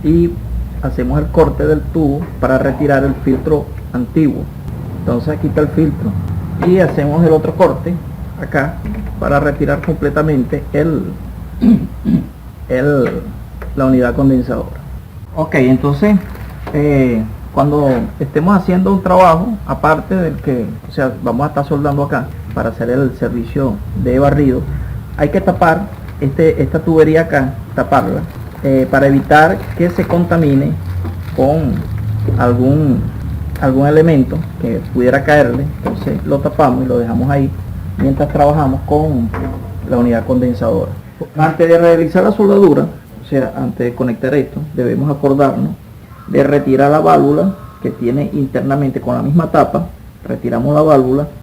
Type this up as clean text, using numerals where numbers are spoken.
y hacemos el corte del tubo para retirar el filtro antiguo. Entonces aquí está el filtro y hacemos el otro corte acá para retirar completamente la unidad condensadora. Ok, entonces cuando estemos haciendo un trabajo aparte del que, o sea, vamos a estar soldando acá para hacer el servicio de barrido, hay que tapar esta tubería acá, taparla para evitar que se contamine con algún elemento que pudiera caerle. Entonces lo tapamos y lo dejamos ahí mientras trabajamos con la unidad condensadora. Antes de realizar la soldadura, o sea, antes de conectar esto, debemos acordarnos de retirar la válvula que tiene internamente con la misma tapa. Retiramos la válvula